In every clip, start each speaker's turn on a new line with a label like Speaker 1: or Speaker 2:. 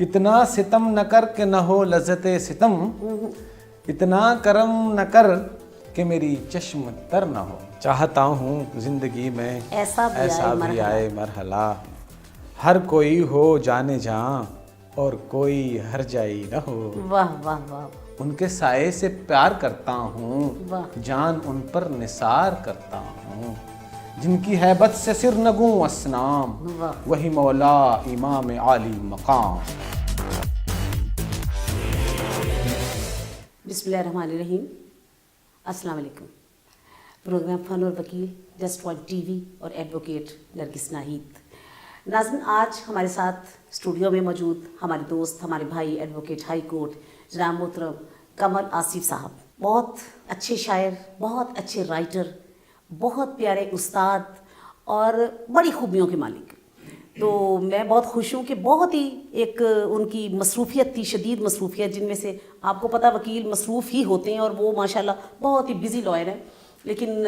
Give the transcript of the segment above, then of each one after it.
Speaker 1: اتنا ستم نہ کر کہ نہ ہو لذت ستم، اتنا کرم نہ کر کہ میری چشم تر نہ ہو. چاہتا ہوں زندگی میں ایسا بھی آئے مرحلہ، ہر کوئی ہو جانے جہاں اور کوئی ہر جائی نہ ہو.
Speaker 2: واہ واہ واہ.
Speaker 1: ان کے سائے سے پیار کرتا ہوں، جان ان پر نثار کرتا ہوں. جن کی ہیبت سے سر نگوں اسنام، وہی مولا امام عالی مقام.
Speaker 2: بسم اللہ الرحمن الرحیم. السلام علیکم. پروگرام فن اور وکیل جسٹ ون ٹی وی اور ایڈوکیٹ نرگس ناہید. ناظرین، آج ہمارے ساتھ اسٹوڈیو میں موجود ہمارے دوست، ہمارے بھائی ایڈوکیٹ ہائی کورٹ جناب محترم کمل آصف صاحب. بہت اچھے شاعر، بہت اچھے رائٹر، بہت پیارے استاد اور بڑی خوبیوں کے مالک. تو میں بہت خوش ہوں کہ بہت ہی ایک ان کی مصروفیت تھی، شدید مصروفیت، جن میں سے آپ کو پتہ وکیل مصروف ہی ہوتے ہیں اور وہ ماشاءاللہ بہت ہی بزی لائر ہیں، لیکن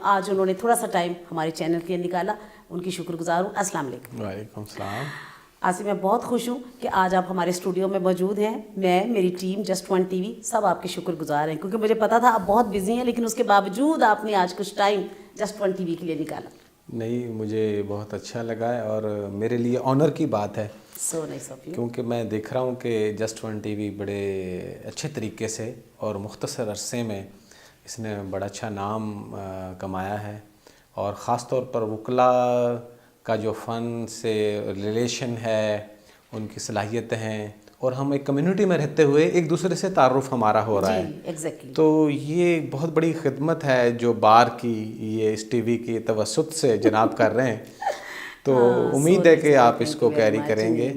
Speaker 2: آج انہوں نے تھوڑا سا ٹائم ہمارے چینل کے لیے نکالا. ان کی شکر گزار ہوں. السلام علیکم.
Speaker 1: وعلیکم السلام.
Speaker 2: آصف، میں بہت خوش ہوں کہ آج آپ ہمارے اسٹوڈیو میں موجود ہیں. میں، میری team just one T V سب آپ کے شکر گزار ہیں، کیونکہ مجھے پتا تھا آپ بہت بزی ہیں، لیکن اس کے باوجود آپ نے آج کچھ ٹائم جسٹ ون ٹی وی کے لیے نکالا.
Speaker 1: نہیں، مجھے بہت اچھا لگا ہے اور میرے لیے آنر کی بات ہے.
Speaker 2: So nice of you.
Speaker 1: کیونکہ میں دیکھ رہا ہوں کہ جسٹ ون ٹی وی بڑے اچھے طریقے سے اور مختصر عرصے میں اس نے بڑا اچھا نام کمایا ہے، اور خاص طور پر وکلاء کا جو فن سے ریلیشن ہے، ان کی صلاحیتیں ہیں، اور ہم ایک کمیونٹی میں رہتے ہوئے ایک دوسرے سے تعارف ہمارا ہو رہا ہے.
Speaker 2: ایگزیکٹلی.
Speaker 1: تو یہ بہت بڑی خدمت ہے جو بار کی یہ اس ٹی وی کی توسط سے جناب کر رہے ہیں. تو امید ہے کہ آپ اس کو کیری کریں گے.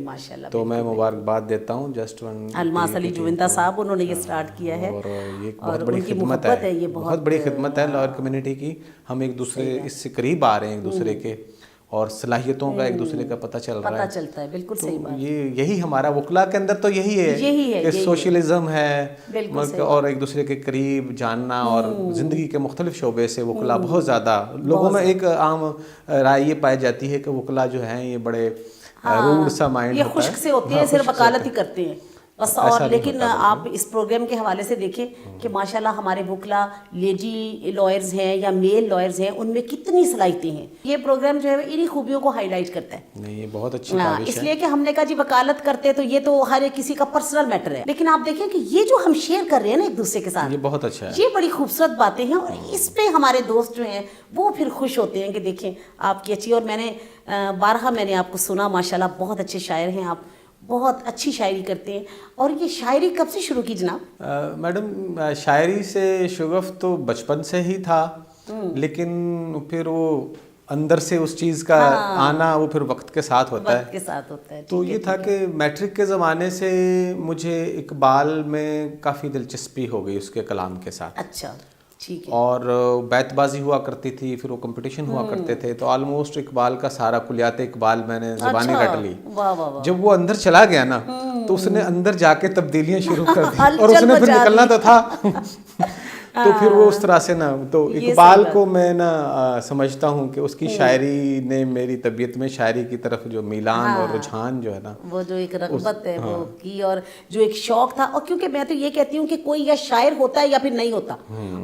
Speaker 1: تو میں مبارکباد دیتا ہوں جسٹ ون
Speaker 2: الماس علی جوینتا صاحب، انہوں نے یہ سٹارٹ کیا ہے
Speaker 1: اور یہ ایک بہت بڑی خدمت ہے. یہ بہت بڑی خدمت ہے لائر کمیونٹی کی. ہم ایک دوسرے اس سے قریب آ رہے ہیں ایک دوسرے کے، اور صلاحیتوں کا ایک دوسرے کا پتہ چل رہا ہے.
Speaker 2: پتہ چلتا ہے. بالکل صحیح بات.
Speaker 1: یہی ہمارا وکلاء کے اندر تو یہی ہے کہ سوشلزم ہے، اور ایک دوسرے کے قریب جاننا، اور زندگی کے مختلف شعبے سے وکلاء بہت زیادہ لوگوں میں ایک عام رائے یہ پائی جاتی ہے کہ وکلاء جو ہیں یہ بڑے روڈ سا مائنڈ ہوتا ہے،
Speaker 2: یہ خشک سے ہوتے ہیں، صرف وکالت ہی کرتے ہیں بس. اور لیکن آپ اس پروگرام کے حوالے سے دیکھیں کہ ماشاءاللہ ہمارے وکلاء لیڈی لائرز ہیں یا میل لائرز ہیں، ان میں کتنی صلاحیتیں ہیں. یہ پروگرام جو ہے انہی خوبیوں کو ہائی لائٹ کرتا ہے.
Speaker 1: نہیں، یہ بہت اچھی کاوش ہے.
Speaker 2: اس لیے کہ ہم نے کہا جی وکالت کرتے تو یہ تو ہر ایک کسی کا پرسنل میٹر ہے، لیکن آپ دیکھیں کہ یہ جو ہم شیئر کر رہے ہیں نا ایک دوسرے کے ساتھ،
Speaker 1: یہ بہت اچھا ہے.
Speaker 2: یہ بڑی خوبصورت باتیں ہیں، اور اس پہ ہمارے دوست جو ہیں وہ پھر خوش ہوتے ہیں کہ دیکھیں آپ کی اچھی. اور میں نے بارہا میں نے آپ کو سنا، ماشاءاللہ بہت اچھے شاعر ہیں آپ، بہت اچھی شاعری کرتے ہیں. اور یہ شاعری کب سے شروع کی جناب؟
Speaker 1: میڈم، شاعری سے شغف تو بچپن سے ہی تھا، لیکن پھر وہ اندر سے اس چیز کا آنا وہ پھر وقت کے ساتھ ہوتا ہے.
Speaker 2: وقت کے ساتھ ہوتا ہے.
Speaker 1: تو یہ تھا کہ میٹرک کے زمانے سے مجھے اقبال میں کافی دلچسپی ہو گئی اس کے کلام کے ساتھ.
Speaker 2: اچھا، ٹھیک ہے.
Speaker 1: اور بیت بازی ہوا کرتی تھی، پھر وہ کمپٹیشن ہوا کرتے تھے، تو آلموسٹ اقبال کا سارا کلیات اقبال میں نے زبانی رٹ لی. جب وہ اندر چلا گیا نا تو اس نے اندر جا کے تبدیلیاں شروع کر دی، اور اس نے پھر نکلنا تو تھا. تو پھر وہ اس طرح سے نا، تو اقبال کو میں نا سمجھتا ہوں کہ اس کی شاعری نے میری طبیعت میں شاعری کی طرف جو میلان اور رجحان جو ہے نا،
Speaker 2: وہ جو ایک رغبت ہے وہ کی، اور جو ایک شوق تھا. اور کیونکہ میں تو یہ کہتی ہوں کہ کوئی یا شاعر ہوتا ہے یا پھر نہیں ہوتا.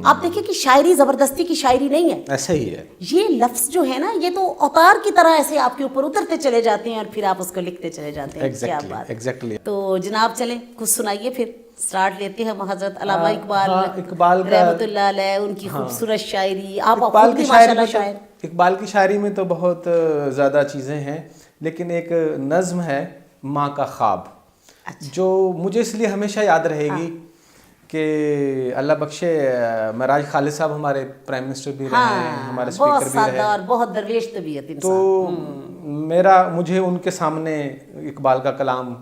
Speaker 2: آپ دیکھیں کہ شاعری زبردستی کی شاعری نہیں ہے،
Speaker 1: ایسا ہی ہے.
Speaker 2: یہ لفظ جو ہے نا یہ تو اوتار کی طرح ایسے آپ کے اوپر اترتے چلے جاتے ہیں اور پھر آپ اس کو لکھتے چلے جاتے ہیں. کیا بات.
Speaker 1: ایگزیکٹلی.
Speaker 2: تو جناب چلیں کچھ سنائیے، پھر سٹارٹ لیتے ہیں حضرت علامہ
Speaker 1: اقبال
Speaker 2: رحمۃ اللہ علیہ، ان کی خوبصورت شاعری. آپ
Speaker 1: اقبال کی شاعری میں تو بہت زیادہ چیزیں ہیں، لیکن ایک نظم ہے ماں کا خواب، جو مجھے اس لیے ہمیشہ یاد رہے گی کہ اللہ بخشے معراج خالد صاحب ہمارے پرائم منسٹر بھی رہے ہیں، ہمارے اسپیکر بھی رہے ہیں،
Speaker 2: بہت درویش طبیعت انسان.
Speaker 1: تو مجھے ان کے سامنے اقبال کا کلام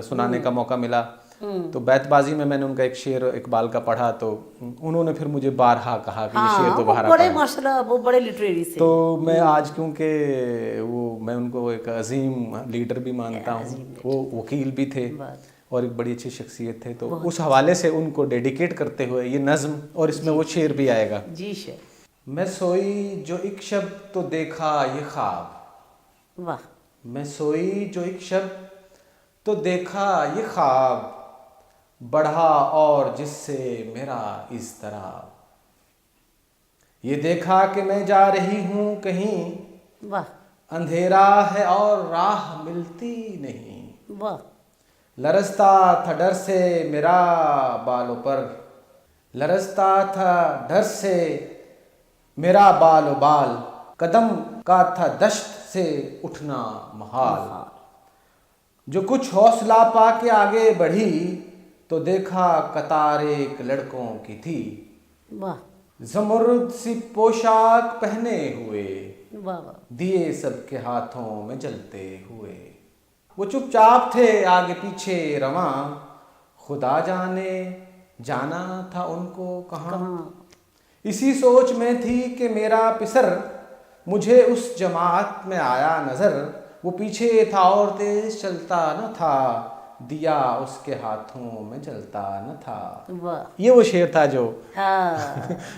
Speaker 1: سنانے کا موقع ملا. تو بیت بازی میں نے ان کا ایک شعر اقبال کا پڑھا، تو انہوں نے پھر مجھے بارہا کہا کہ یہ شعر دوبارہ
Speaker 2: بڑے ماشاءاللہ وہ بڑے لٹریری سے.
Speaker 1: تو میں آج کیونکہ میں ان کو ایک عظیم لیڈر بھی مانتا ہوں، وہ وکیل بھی تھے اور ایک بڑی اچھی شخصیت تھے، تو اس حوالے سے ان کو ڈیڈیکیٹ کرتے ہوئے یہ نظم، اور اس میں وہ شعر بھی آئے گا.
Speaker 2: جی شعر.
Speaker 1: میں سوئی جو ایک شب تو دیکھا یہ خواب،
Speaker 2: واہ.
Speaker 1: میں سوئی جو ایک شب تو دیکھا یہ خواب بڑھا اور جس سے میرا اضطراب. یہ دیکھا کہ میں جا رہی ہوں کہیں,
Speaker 2: واہ
Speaker 1: اندھیرا ہے اور راہ ملتی نہیں.
Speaker 2: واہ.
Speaker 1: لرزتا تھا ڈر سے میرا بالوں پر, لرزتا تھا ڈر سے میرا بال و بال, قدم کا تھا دشت سے اٹھنا محال. جو کچھ حوصلہ پا کے آگے بڑھی تو دیکھا قطار ایک لڑکوں کی تھی,
Speaker 2: واہ
Speaker 1: زمرد سی پوشاک پہنے ہوئے,
Speaker 2: واہ واہ.
Speaker 1: دیے سب کے ہاتھوں میں جلتے ہوئے. وہ چپ چاپ تھے آگے پیچھے رواں, خدا جانے جانا تھا ان کو کہاں. اسی سوچ میں تھی کہ میرا پسر مجھے اس جماعت میں آیا نظر. وہ پیچھے تھا اور تیز چلتا نہ تھا, دیا اس کے ہاتھوں میں جلتا نہ تھا.
Speaker 2: واہ.
Speaker 1: یہ وہ شعر تھا جو
Speaker 2: ہاں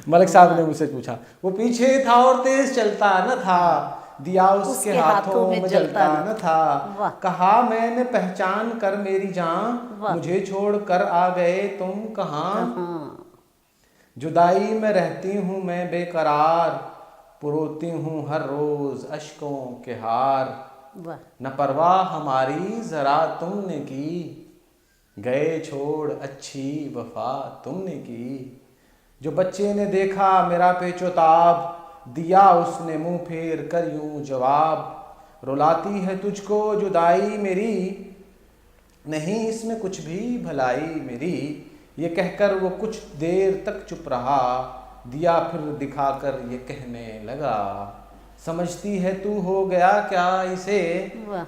Speaker 1: ملک صاحب نے مجھ سے پوچھا. وہ پیچھے تھا اور تیز چلتا نہ تھا, دیا اس کے ہاتھوں میں جلتا نہ تھا. کہا میں نے پہچان کر میری جان, مجھے چھوڑ کر آ گئے تم کہاں. جدائی میں رہتی ہوں میں بے قرار, پروتی ہوں ہر روز اشکوں کے ہار. نہ پرواہ ہماری ذرا تم نے کی, گئے چھوڑ اچھی وفا تم نے کی. جو بچے نے دیکھا میرا پیچ و تاب, دیا اس نے منہ پھیر کر یوں جواب. رلاتی ہے تجھ کو جدائی میری, نہیں اس میں کچھ بھی بھلائی میری. یہ کہہ کر وہ کچھ دیر تک چپ رہا, دیا پھر دکھا کر یہ کہنے لگا. سمجھتی ہے تو ہو گیا کیا اسے,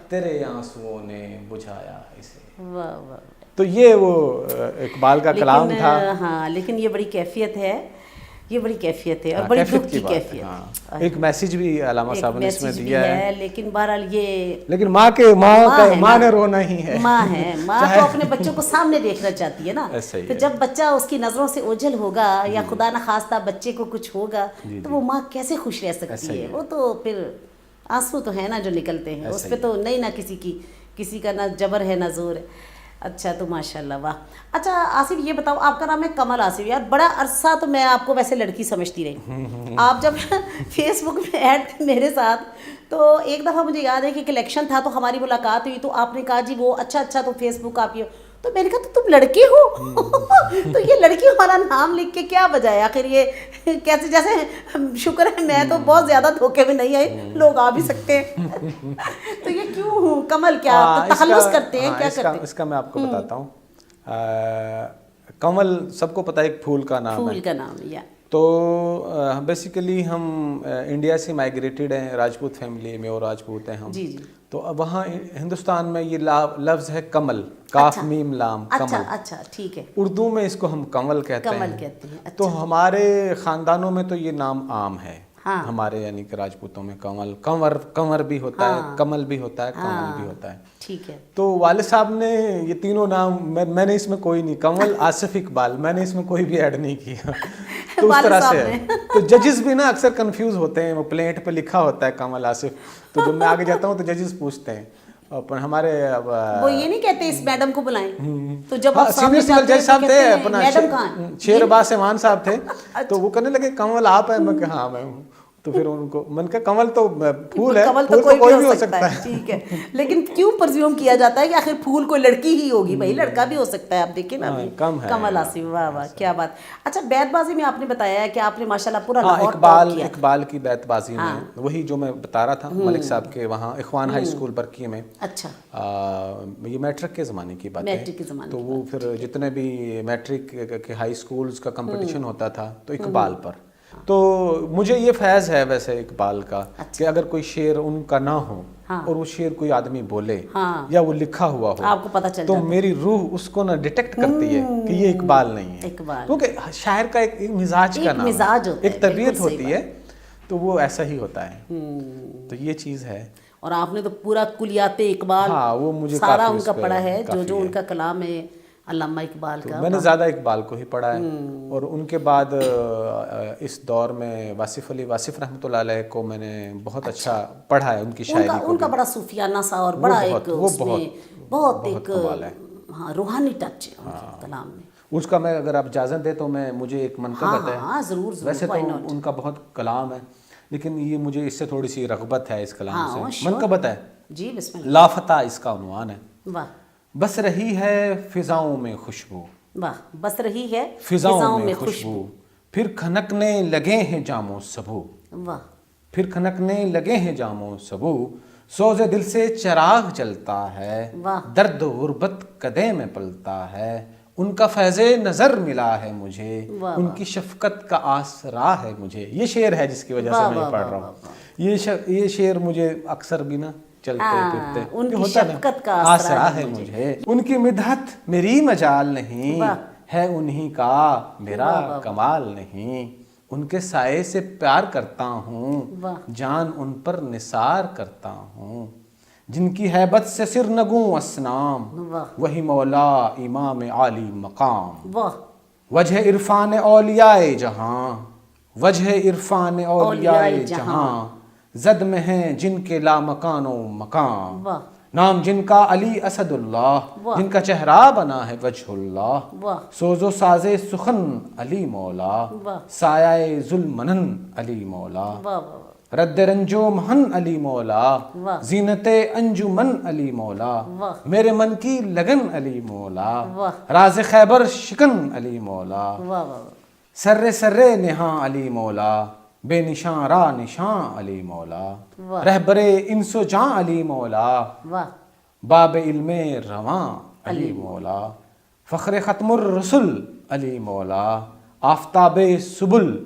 Speaker 1: تیرے آنسوؤں نے بجھایا اسے.
Speaker 2: واہ واہ.
Speaker 1: تو یہ وہ اقبال کا کلام تھا.
Speaker 2: ہاں لیکن یہ بڑی کیفیت ہے, یہ بڑی کیفیت ہے اور بڑی دکھ کی کیفیت.
Speaker 1: ایک میسیج بھی علامہ صاحب نے اس میں دیا ہے,
Speaker 2: لیکن بہرحال یہ
Speaker 1: لیکن ماں نے رونا ہی ہے.
Speaker 2: ماں ہے, ماں تو اپنے بچوں کو سامنے دیکھنا چاہتی ہے نا. تو جب بچہ اس کی نظروں سے اوجھل ہوگا یا خدا نخواستہ بچے کو کچھ ہوگا تو وہ ماں کیسے خوش رہ سکتی ہے. وہ تو پھر آنسو تو ہے نا جو نکلتے ہیں, اس پہ تو نہیں نہ کسی کا نہ جبر ہے نہ زور ہے. اچھا تو ماشاء اللہ واہ. اچھا آصف یہ بتاؤ, آپ کا نام ہے کمل آصف. یار بڑا عرصہ تو میں آپ کو ویسے لڑکی سمجھتی رہی. آپ جب فیس بک میں ایڈ تھے میرے ساتھ تو ایک دفعہ مجھے یاد ہے کہ الیکشن تھا تو ہماری ملاقات ہوئی, تو آپ نے کہا جی وہ اچھا تو فیس بک آپ یہ, تو میں نے کہا تو تم لڑکی ہو تو یہ لڑکی ہمارا نام لکھ کے کیا وجہ ہے آخر, یہ کیسے جیسے شکر ہے میں تو بہت زیادہ دھوکے میں نہیں آئی, لوگ آ بھی سکتے ہیں تو یہ کیوں ہوں کمل, کیا تخلص کرتے ہیں, کیا کرتے ہیں؟
Speaker 1: اس کا میں آپ کو بتاتا ہوں. کمل سب کو پتہ ہے ایک پھول کا نام ہے.
Speaker 2: پھول کا نام یا
Speaker 1: تو بیسیکلی ہم انڈیا سے مائگریٹڈ ہیں, راجپوت فیملی میں, اور راجپوت ہیں ہم.
Speaker 2: جی جی.
Speaker 1: تو وہاں ہندوستان میں یہ لفظ ہے کمل, کاف میم لام کمل.
Speaker 2: اچھا ٹھیک ہے.
Speaker 1: اردو میں اس کو ہم کنول کہتے ہیں. تو ہمارے خاندانوں میں تو یہ نام عام ہے. ہمارے یعنی کہ راجپوتوں میں کنور بھی ہوتا ہے, کمل بھی ہوتا ہے, کمل بھی ہوتا ہے.
Speaker 2: ٹھیک ہے.
Speaker 1: تو والد صاحب نے یہ تینوں نام, میں نے اس میں کوئی نہیں, کنول, آصف, اقبال, میں نے اس میں کوئی بھی ایڈ نہیں کیا. تو اس طرح سے ہے. تو ججز بھی نا اکثر کنفیوز ہوتے ہیں, وہ پلیٹ پہ لکھا ہوتا ہے کنول آصف, تو جب میں آگے جاتا ہوں تو ججز پوچھتے ہیں. ہمارے
Speaker 2: وہ یہ نہیں کہتے اس میڈم کو بلائیں, تو جب
Speaker 1: سینئر سول جج صاحب تھے اپنا شیر عباس امان صاحب تھے, تو وہ کہنے لگے کنول آپ ہیں, میں کہا ہاں میں ہوں. تو پھر ان کو من کا کنول تو پھول ہے, پھول تو کوئی بھی ہو سکتا ہے.
Speaker 2: ٹھیک ہے. لیکن کیوں پرزیوم کیا جاتا ہے کہ آخر پھول کوئی لڑکی ہی ہوگی, بھائی لڑکا بھی ہو سکتا ہے. آپ دیکھیں نا کمل آصف, واہ واہ کیا بات. اچھا بیت بازی میں آپ نے بتایا ہے کہ آپ نے ماشاءاللہ پورا لاہور ٹاپ کیا.
Speaker 1: اقبال کی بیت بازی میں وہی جو میں بتا رہا تھا ملک صاحب کے وہاں اخوان ہائی اسکول برکی میں.
Speaker 2: اچھا
Speaker 1: یہ میٹرک کے زمانے کی بات ہے. تو وہ پھر جتنے بھی میٹرک کے ہائی اسکولز کا کمپٹیشن ہوتا تھا تو اقبال پر. تو مجھے یہ فیض ہے ویسے اقبال کا کہ اگر کوئی شعر ان کا نہ ہو اور وہ شعر کوئی آدمی بولے یا وہ لکھا ہوا ہو,
Speaker 2: آپ کو پتہ چل
Speaker 1: تو میری روح اس کو نہ ڈیٹیکٹ کرتی ہے کہ یہ اقبال نہیں ہے. کیونکہ شاعر کا ایک مزاج کا نام ہے, ایک طبیعت ہوتی ہے, تو وہ ایسا ہی ہوتا ہے. تو یہ چیز ہے.
Speaker 2: اور آپ نے تو پورا کلیات اقبال
Speaker 1: وہ مجھے
Speaker 2: سارا ان کا پڑھا ہے, جو ان کا کلام ہے علامہ اقبال کا.
Speaker 1: میں نے زیادہ اقبال کو ہی پڑھا ہے, اور ان کے بعد اس دور میں واصف علی واصف رحمۃ اللہ علیہ کو میں نے بہت اچھا پڑھا ہے, ان کی شاعری کو.
Speaker 2: ان کا بڑا صوفیانہ سا اور بڑا ایک بہت ایک
Speaker 1: کمال ہے۔
Speaker 2: ہاں روحانی ٹچ ہے ان کے کلام میں۔
Speaker 1: اس کا میں اگر آپ اجازت دیں تو مجھے ایک منقبت ہے،
Speaker 2: ہاں ضرور ضرور،
Speaker 1: ویسے تو
Speaker 2: why not؟
Speaker 1: ان کا بہت کلام ہے لیکن یہ مجھے اس سے تھوڑی سی رغبت ہے اس کلام
Speaker 2: ہاں
Speaker 1: سے،
Speaker 2: sure۔
Speaker 1: منقبت ہے،
Speaker 2: جی بسم اللہ۔
Speaker 1: لافتہ اس کا عنوان ہے۔
Speaker 2: واہ
Speaker 1: بس رہی ہے فضاؤں میں خوشبو،
Speaker 2: واہ، بس رہی ہے
Speaker 1: فضاؤں میں خوشبو، پھر کھنکنے لگے ہیں جام و سبو،
Speaker 2: واہ
Speaker 1: پھر کھنکنے لگے ہیں جام و سبو، سوز دل سے چراغ جلتا ہے،
Speaker 2: واہ
Speaker 1: درد غربت قدے میں پلتا ہے، ان کا فیض نظر ملا ہے مجھے،
Speaker 2: واہ
Speaker 1: ان کی شفقت کا آسرا ہے مجھے۔ یہ شعر ہے جس کی وجہ سے میں پڑھ رہا ہوں۔ یہ شعر مجھے اکثر بھی نا چلتے پھرتے
Speaker 2: ان کی
Speaker 1: ہوتا نا،
Speaker 2: شفقت کا
Speaker 1: آسرا ہے مجھے، ان کی مدحت میری مجال نہیں ہے، انہی کا میرا کمال نہیں، ان کے سائے سے پیار کرتا ہوں، جان ان پر نثار کرتا ہوں، جن کی ہیبت سے سر نگوں اسنام، وہی مولا امام عالی مقام،
Speaker 2: واہ
Speaker 1: وجہ عرفان اولیاء جہاں، وجہ عرفان اولیاء جہاں، زد میں ہیں جن کے لا مکان و مقام،
Speaker 2: واہ
Speaker 1: نام جن کا علی اسد اللہ، جن کا چہرہ بنا ہے وجہ اللہ،
Speaker 2: واہ
Speaker 1: سوز و ساز سخن علی مولا، سایہ ظلمنن علی مولا،
Speaker 2: واہ واہ
Speaker 1: رد رنجو مہن علی مولا، زینت انجمن علی مولا، میرے من کی لگن علی مولا، راز خیبر شکن علی مولا،
Speaker 2: واہ واہ
Speaker 1: سر سر نہاں علی مولا، بے نشاں را نشاں علی مولا، رہبر انس و جاں علی مولا،
Speaker 2: واہ
Speaker 1: باب علم رواں علی مولا، فخر ختم الرسل علی مولا، آفتاب سبل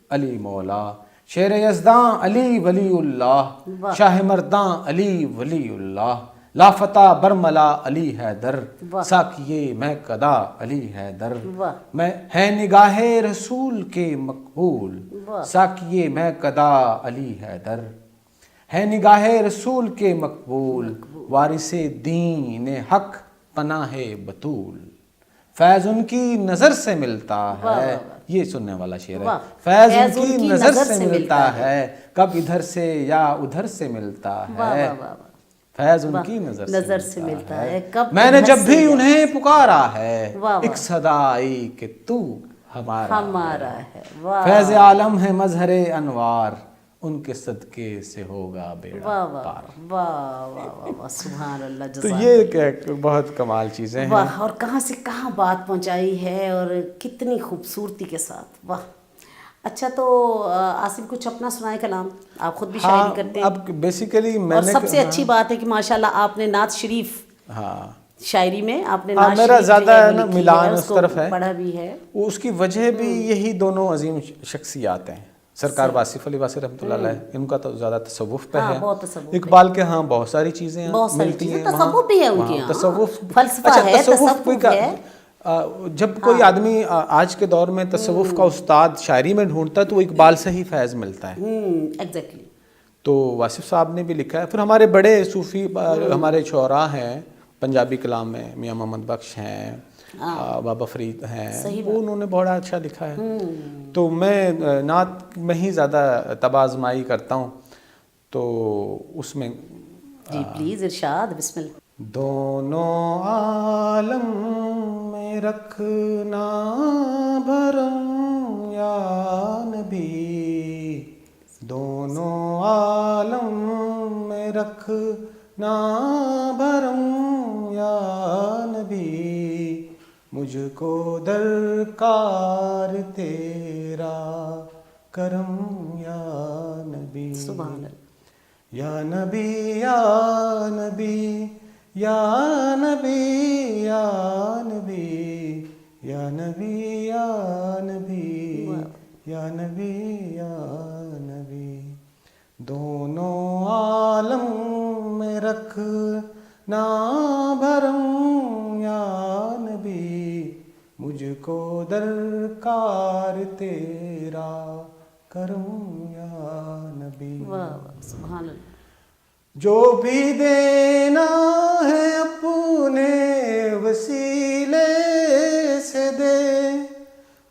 Speaker 1: علی مولا، شیر یزداں علی ولی اللہ، شاہ مرداں علی ولی اللہ، لافتہ برملا علی حیدر، ساکیے میں قدا علی حیدر، میں ہے نگاہ رسول کے مقبول، ساکیے میں قدا علی حیدر، ہے نگاہ رسول کے مقبول، وارث دین حق پناہ بطول، فیض ان کی نظر سے ملتا ہے، یہ سننے والا شعر ہے، فیض ان کی نظر سے ملتا ہے، کب ادھر سے یا ادھر سے ملتا ہے، فیض ان کی نظر سے ملتا ہے، میں نے جب بھی انہیں پکارا ہے، ایک صدا آئی کہ تو ہمارا
Speaker 2: ہے،
Speaker 1: فیض عالم ہے مظہر انوار، ان کے صدقے سے ہوگا بیڑا پار۔
Speaker 2: واہ واہ واہ، سبحان اللہ،
Speaker 1: تو
Speaker 2: جزاک
Speaker 1: یہ بہت کمال چیزیں ہیں۔
Speaker 2: واہ، اور کہاں سے کہاں بات پہنچائی ہے اور کتنی خوبصورتی کے ساتھ، واہ۔ اچھا تو آصف کچھ اپنا سنائے کلام، آپ خود بھی شاعری کرتے ہیں،
Speaker 1: اب بیسیکلی میں
Speaker 2: اور
Speaker 1: نے
Speaker 2: سب سے اچھی بات ہے کہ ماشاءاللہ آپ نے نعت شریف،
Speaker 1: ہاں
Speaker 2: شاعری میں آپ نے نعت
Speaker 1: میرا
Speaker 2: شریف
Speaker 1: زیادہ
Speaker 2: جو ہے
Speaker 1: ہے
Speaker 2: وہ
Speaker 1: نا
Speaker 2: لکھی
Speaker 1: ملان
Speaker 2: ہے،
Speaker 1: اس طرف ہے،
Speaker 2: پڑھا بھی ہے،
Speaker 1: اس کی وجہ بھی یہی دونوں عظیم شخصیات ہیں، سرکار واصف علی واصف رحمۃ اللہ علیہ، ان کا تو زیادہ تصوف پہ ہے،
Speaker 2: بہت تصوف،
Speaker 1: اقبال کے ہاں بہت ساری چیزیں ملتی ہیں،
Speaker 2: تصوف بھی ہے ان کے
Speaker 1: تصوف،
Speaker 2: فلسفہ ہے، تصوف ہے۔
Speaker 1: جب کوئی آدمی آج کے دور میں تصوف کا استاد شاعری میں ڈھونڈتا ہے تو وہ اقبال سے ہی فیض ملتا ہے،
Speaker 2: ایگزیکٹلی۔
Speaker 1: تو واصف صاحب نے بھی لکھا ہے، پھر ہمارے بڑے صوفی ہمارے شعراء ہیں پنجابی کلام میں، میاں محمد بخش ہیں، بابا فرید ہیں، وہ انہوں نے بڑا اچھا لکھا ہے، تو میں نعت میں ہی زیادہ طب آزمائی کرتا ہوں، تو اس میں
Speaker 2: جی پلیز ارشاد، بسم اللہ۔
Speaker 1: دونوں عالم میں رکھنا بھرم یا نبی، دونوں عالم میں رکھنا بھرم یا نبی، مجھ کو درکار تیرا کرم یا نبی،
Speaker 2: سبحان اللہ،
Speaker 1: یا نبی یا نبی یا نبی یا نبی یا نبی یا نبی یا نبی یا نبی، دونوں عالم میں رکھنا بھرم یا نبی، مجھ کو درکار تیرا کرم یا نبی،
Speaker 2: سبحان اللہ،
Speaker 1: جو بھی دینا ہے اپنے وسیلے سے دے،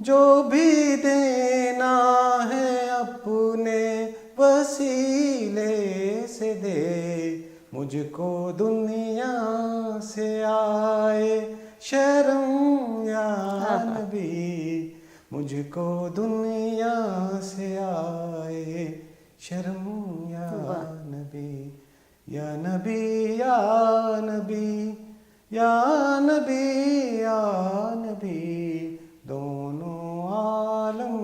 Speaker 1: جو بھی دینا ہے اپنے وسیلے سے دے، مجھ کو دنیا سے آئے شرم یا نبی مجھ کو دنیا سے آئے شرم یا نبی یا نبی یا نبی یا نبی یا نبی دونوں عالم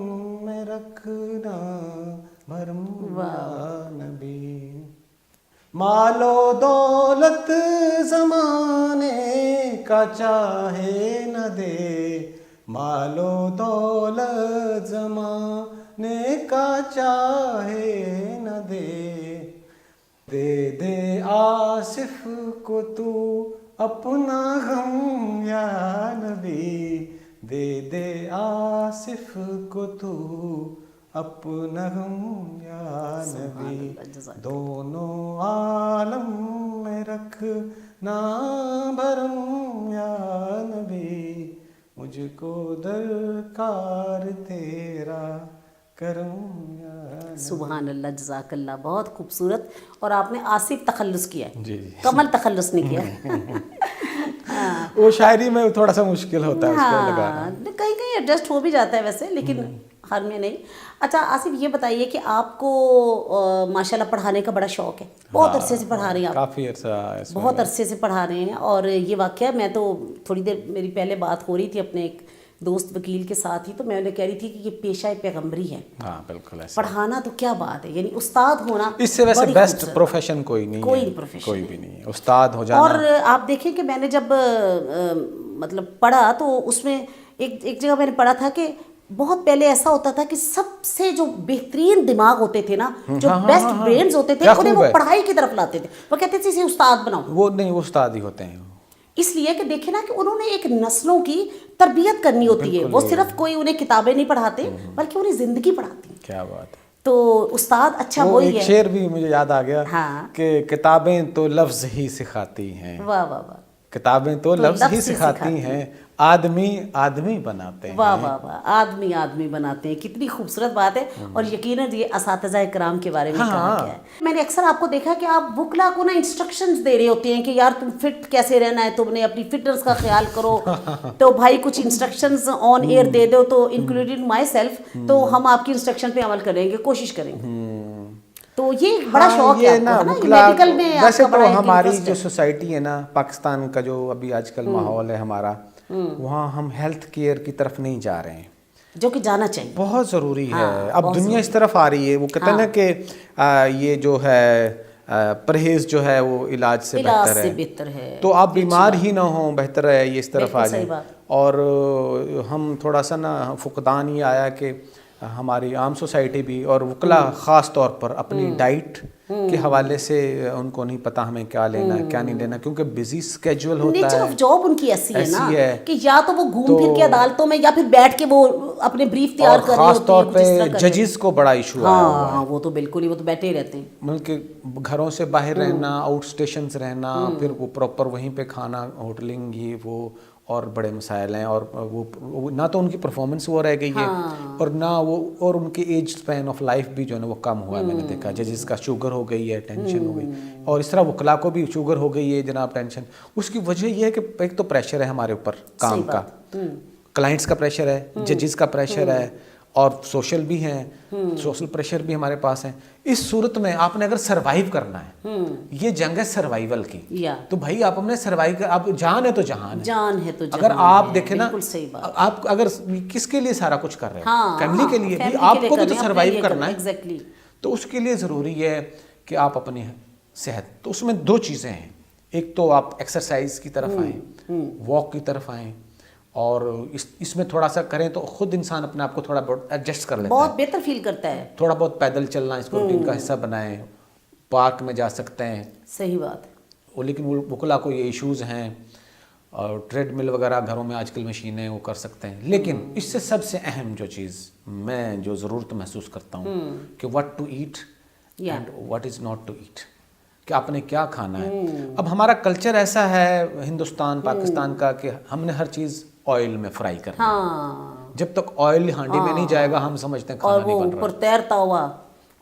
Speaker 1: میں رکھنا بھرم یا نبی مال و دولت زمانے کا چاہے نہ دے مال و دولت زمانے کا چاہے نہ دے دے دے آصف کو تو اپنا غم یا نبی دے دے آصف کو تو اپنا غم یا نبی دونوں عالم میں رکھنا بھرم یا نبی مجھ کو درکار تیرا کرم یا نبی.
Speaker 2: سبحان اللہ، جزاک اللہ، بہت خوبصورت. اور آپ نے آصف تخلص کیا ہے،
Speaker 1: جی جی
Speaker 2: کمل تخلص نہیں کیا.
Speaker 1: وہ شاعری میں تھوڑا سا مشکل ہوتا ہے اس کو لگانا.
Speaker 2: کہیں کہیں ایڈجسٹ ہو بھی جاتا ہے ویسے، لیکن ہر میں نہیں. اچھا آصف، یہ بتائیے کہ آپ کو ماشاءاللہ پڑھانے کا بڑا شوق ہے، بہت عرصے سے پڑھا رہے ہیں آپ،
Speaker 1: کافی عرصہ
Speaker 2: بہت عرصے سے پڑھا رہے ہیں. اور یہ واقعہ میں تو تھوڑی دیر میری پہلے بات ہو رہی تھی اپنے ایک دوست وکیل کے ساتھ ہی، تو میں انہیں کہہ رہی تھی کہ یہ پیشہ پیغمبری ہے.
Speaker 1: ہاں بالکل ایسا.
Speaker 2: پڑھانا تو کیا بات ہے، یعنی استاد ہونا
Speaker 1: اس سے ویسے بیسٹ پروفیشن کوئی نہیں ہے،
Speaker 2: کوئی پروفیشن
Speaker 1: کوئی بھی نہیں ہے استاد ہو جانا.
Speaker 2: اور آپ دیکھیں کہ میں نے جب مطلب پڑھا تو اس میں ایک جگہ میں نے پڑھا تھا کہ بہت پہلے ایسا ہوتا تھا کہ سب سے جو بہترین دماغ ہوتے تھے نا، جو بیسٹ برینز ہوتے تھے، انہیں وہ پڑھائی کی طرف لاتے تھے. وہ کہتے تھے اسے استاد بناؤ.
Speaker 1: وہ نہیں، وہ استاد ہی ہوتے ہیں.
Speaker 2: اس لیے کہ دیکھیں نا کہ انہوں نے ایک نسلوں کی تربیت کرنی ہوتی ہے. وہ صرف کوئی انہیں کتابیں نہیں پڑھاتے بلکہ انہیں زندگی پڑھاتی ہیں.
Speaker 1: کیا بات ہے.
Speaker 2: تو استاد اچھا وہی ہے.
Speaker 1: ایک شعر بھی مجھے یاد آ گیا کہ کتابیں تو لفظ ہی سکھاتی ہیں.
Speaker 2: واہ واہ واہ.
Speaker 1: کتابیں تو لفظ ہی سکھاتی ہیں، آدمی آدمی بناتے ہیں.
Speaker 2: واہ واہ واہ. آدمی آدمی بناتے ہیں، کتنی خوبصورت بات ہے. اور یقیناً یہ اساتذہ کرام کے بارے میں کہا گیا ہے. میں نے اکثر آپ کو دیکھا کہ آپ وکلا کو نا انسٹرکشنز دے رہے ہوتے ہیں کہ یار تم فٹ کیسے رہنا ہے، تم نے اپنی فٹنس کا خیال کرو. تو بھائی کچھ انسٹرکشنز آن ایئر دے دو، تو انکلوڈنگ مائی سیلف، تو ہم آپ کی انسٹرکشن پہ عمل کریں گے، کوشش کریں گے. تو یہ بڑا شوق ہے نا میڈیکل میں.
Speaker 1: ویسے تو ہماری جو سوسائٹی ہے نا، پاکستان کا جو ابھی آج کل ماحول ہے ہمارا، وہاں ہم ہیلتھ کیئر کی طرف نہیں جا رہے ہیں،
Speaker 2: جو کہ جانا چاہیے،
Speaker 1: بہت ضروری ہے. اب دنیا اس طرف آ رہی ہے. وہ کہتے ہیں نا کہ یہ جو ہے پرہیز جو ہے وہ علاج سے بہتر ہے. تو آپ بیمار ہی نہ ہوں، بہتر ہے یہ اس طرف آ جائیں. اور ہم تھوڑا سا نا فقدان یہ آیا کہ ہماری عام سوسائٹی بھی اور وکلا خاص طور پر اپنی ڈائٹ کے حوالے سے ان کو نہیں پتا ہمیں کیا لینا ہے کیا نہیں لینا، کیونکہ بزی اسکیجول ہوتا ہے.
Speaker 2: نیچر آف جاب ان کی ایسی ہے نا کہ یا تو وہ گھوم پھر کے عدالتوں میں یا پھر بیٹھ کے وہ اپنے بریف تیار کر رہے ہوتے ہیں.
Speaker 1: خاص طور پہ ججز کو بڑا ایشو ہے.
Speaker 2: ہاں وہ تو بالکل ہی، وہ تو بیٹھے ہی رہتے ہیں.
Speaker 1: بلکہ گھروں سے باہر رہنا، آؤٹ اسٹیشنز رہنا، پھر وہ پراپر وہیں پہ کھانا، ہوٹلنگ، یہ وہ اور بڑے مسائل ہیں. اور وہ نہ تو ان کی پرفارمنس وہ رہ گئی ہے اور نہ وہ، اور ان کی ایج اسپین آف لائف بھی جو ہے نا وہ کم ہوا ہے. میں نے دیکھا ججز کا شوگر ہو گئی ہے، ٹینشن ہو گئی، اور اس طرح وکلا کو بھی شوگر ہو گئی ہے جناب، ٹینشن. اس کی وجہ یہ ہے کہ ایک تو پریشر ہے ہمارے اوپر کام کا، کلائنٹس کا پریشر ہے، ججز کا پریشر ہے، اور سوشل بھی ہیں، سوشل پریشر بھی ہمارے پاس ہیں. اس صورت میں آپ نے اگر سروائیو کرنا ہے، یہ جنگ ہے سروائیول کی، تو بھائی آپ ہم نے سروائیو کر، آپ جان ہے تو جہان ہے. اگر آپ دیکھیں نا، آپ اگر کس کے لیے سارا کچھ کر رہے ہیں، فیملی کے لیے بھی، آپ کو بھی تو سروائیو کرنا ہے. تو اس کے لیے ضروری ہے کہ آپ اپنی صحت، تو اس میں دو چیزیں ہیں. ایک تو آپ ایکسرسائز کی طرف آئیں، واک کی طرف آئیں، اور اس میں تھوڑا سا کریں تو خود انسان اپنے آپ کو تھوڑا بہت ایڈجسٹ کر لیتا ہے،
Speaker 2: بہت بہتر فیل کرتا ہے.
Speaker 1: تھوڑا بہت پیدل چلنا اس کو روٹین کا حصہ بنائیں، پارک میں جا سکتے ہیں.
Speaker 2: صحیح بات ہے.
Speaker 1: لیکن وکلا کو یہ ایشوز ہیں، اور ٹریڈ مل وغیرہ گھروں میں آج کل مشینیں وہ کر سکتے ہیں. لیکن اس سے سب سے اہم جو چیز میں جو ضرورت محسوس کرتا ہوں کہ what to eat and what is not to eat, کہ آپ نے کیا کھانا ہے. اب ہمارا کلچر ایسا ہے ہندوستان پاکستان کا کہ ہم نے ہر چیز آئل میں فرائی کرنا. جب تک آئل ہانڈی میں نہیں جائے گا ہم سمجھتے ہیں کھانا نہیں بن رہا.
Speaker 2: اور تیرتا ہوا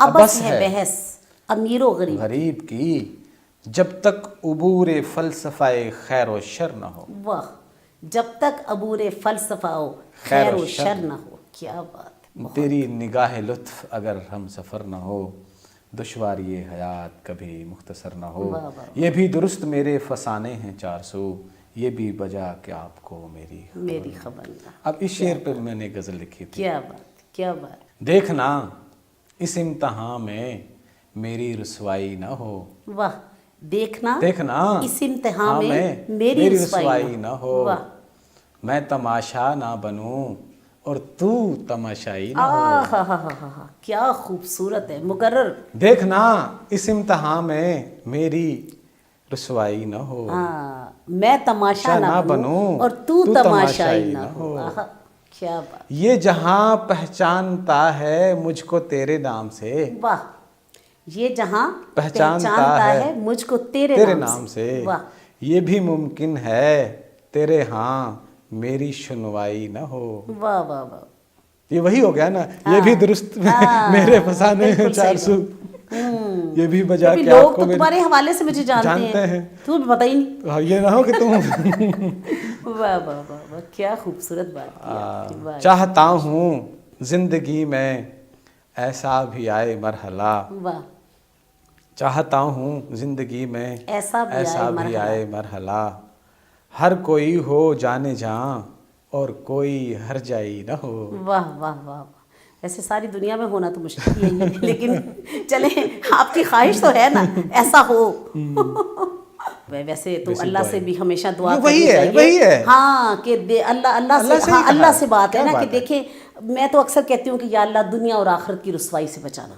Speaker 2: ابس ہے بحث امیر و غریب
Speaker 1: غریب کی، جب تک عبور فلسفہ خیر و شر نہ ہو.
Speaker 2: واہ، جب تک عبور فلسفہ و خیر و شر نہ ہو. کیا بات ہے.
Speaker 1: تیری نگاہ لطف اگر ہم سفر نہ ہو، دشواری حیات کبھی مختصر نہ ہو. یہ بھی درست میرے فسانے ہیں 400، یہ بھی بجا کہ آپ کو میری
Speaker 2: خبر نہ.
Speaker 1: اب اس شعر پہ میں نے غزل لکھی تھی.
Speaker 2: کیا بات، کیا بات.
Speaker 1: دیکھنا اس امتحان میں میری رسوائی نہ ہو.
Speaker 2: واہ، دیکھنا اس امتحان
Speaker 1: ہاں
Speaker 2: میں میری رسوائی
Speaker 1: نہ ہو.
Speaker 2: واہ،
Speaker 1: میں تماشا نہ بنوں اور تو تماشائی نہ ہو.
Speaker 2: ہاں، کیا خوبصورت ہے. مقرر.
Speaker 1: دیکھنا اس امتحان میں میری رسوائی نہ ہو.
Speaker 2: ہاں، میں تماشا نہ بنوں اور تو تماشائی نہ ہو. کیا بات.
Speaker 1: یہ جہاں پہچانتا ہے مجھ کو تیرے نام سے.
Speaker 2: واہ، یہ جہاں پہچانتا ہے مجھ کو تیرے نام سے. واہ،
Speaker 1: یہ بھی ممکن ہے تیرے ہاں میری سنوائی نہ ہو.
Speaker 2: واہ واہ واہ.
Speaker 1: یہ وہی ہو گیا نا. یہ بھی درست میرے فسانے ہیں 400، یہ بھی بجا کے
Speaker 2: لوگ تو تمہارے حوالے سے مجھے جانتے ہیں، تو بھی پتہ ہی نہیں.
Speaker 1: یہ نہ ہو کہ تم
Speaker 2: واہ واہ واہ، کیا خوبصورت بات.
Speaker 1: چاہتا ہوں زندگی میں ایسا بھی آئے مرحلہ.
Speaker 2: واہ،
Speaker 1: چاہتا ہوں زندگی میں
Speaker 2: ایسا
Speaker 1: بھی آئے مرحلہ. ہر کوئی ہو جانے جہاں اور کوئی ہر جائی نہ ہو.
Speaker 2: واہ واہ واہ. ایسے ساری دنیا میں ہونا تو مشکل ہی ہے، لیکن چلیں آپ کی خواہش تو ہے نا ایسا ہو. ویسے تو اللہ سے بھی ہمیشہ دعا کرنی چاہیے. ہاں کہ اللہ سے بات ہے نا کہ دیکھیں، میں تو اکثر کہتی ہوں کہ یا اللہ دنیا اور آخرت کی رسوائی سے بچانا،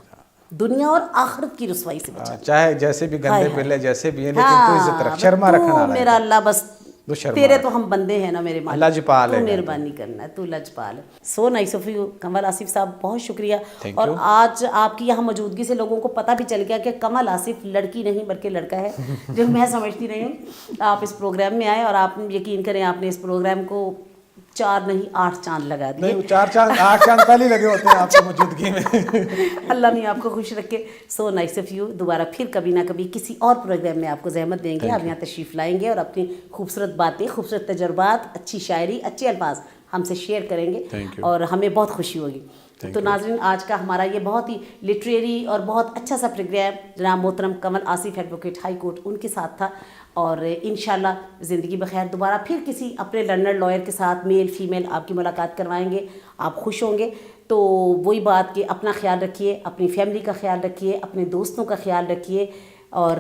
Speaker 2: دنیا اور آخرت کی رسوائی سے بچانا.
Speaker 1: چاہے جیسے بھی گندے پلے جیسے بھی ہیں، لیکن تو عزت رکھ، شرما رکھنا.
Speaker 2: میرا اللہ بس تیرے تو ہم بندے ہیں نا میرے مالک،
Speaker 1: لجپال ہے،
Speaker 2: تو مہربانی کرنا ہے، تو لجپال ہے. سو نائس آف یو کمل آصف صاحب، بہت شکریہ. اور آج آپ کی یہاں موجودگی سے لوگوں کو پتہ بھی چل گیا کہ کمل آصف لڑکی نہیں بلکہ لڑکا ہے، جو میں سمجھتی نہیں ہوں. آپ اس پروگرام میں آئے اور آپ یقین کریں آپ نے اس پروگرام کو 4 نہیں 8 چاند لگا دیے.
Speaker 1: 8 چاند پہلے لگے ہوتے ہیں آپ کی موجودگی میں.
Speaker 2: اللہ نے آپ کو خوش رکھے. So nice of you. دوبارہ پھر کبھی نہ کبھی کسی اور پروگرام میں آپ کو زحمت دیں گے، آپ یہاں تشریف لائیں گے اور اپنی خوبصورت باتیں، خوبصورت تجربات، اچھی شاعری، اچھے الفاظ ہم سے شیئر کریں گے اور ہمیں بہت خوشی ہوگی. تو ناظرین، آج کا ہمارا یہ بہت ہی لٹریری اور بہت اچھا سا پروگرام جناب محترم کمل آصف ایڈوکیٹ ہائی کورٹ ان کے ساتھ تھا. اور انشاءاللہ زندگی بخیر دوبارہ پھر کسی اپنے لرنر لائر کے ساتھ میل فیمیل آپ کی ملاقات کروائیں گے. آپ خوش ہوں گے. تو وہی بات کہ اپنا خیال رکھیے، اپنی فیملی کا خیال رکھیے، اپنے دوستوں کا خیال رکھیے اور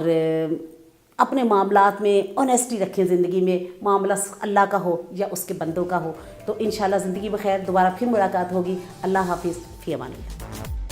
Speaker 2: اپنے معاملات میں آنیسٹی رکھیں. زندگی میں معاملہ اللہ کا ہو یا اس کے بندوں کا ہو. تو انشاءاللہ زندگی بخیر دوبارہ پھر ملاقات ہوگی. اللہ حافظ، فی امان اللہ.